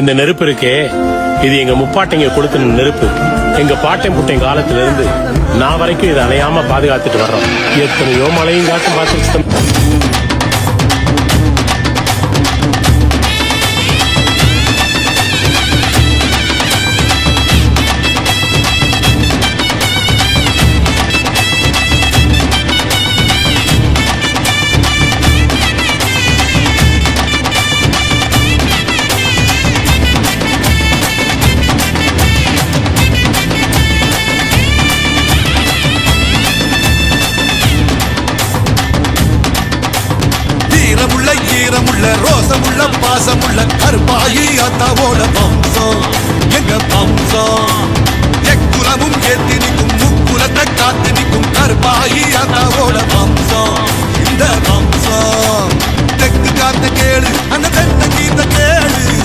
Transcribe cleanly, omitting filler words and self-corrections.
இந்த நெருப்பு இருக்கே, இது எங்க முப்பாட்டைங்க கொடுத்த நெருப்பு. எங்க பாட்டன் புட்டைங்க காலத்துல இருந்து நான் வரைக்கும் இதை அணையாம பாதுகாத்துட்டு வர்றோம். எத்தனையோ மழையும் காட்டும் பார்த்து ஈரமுள்ள ரோசமுள்ள பாசமுள்ள கருப்பாயி அத்தாவோட வம்சம் எங்க வம்சம். எக்குலமும் ஏத்தி நிற்கும் முக்குலத்தை காத்து நிற்கும் கருப்பாயி அத்தாவோட வம்சம் இந்த வம்சம். தெற்கு காத்த கேளு அந்த தென்ன கீத்த கேளு.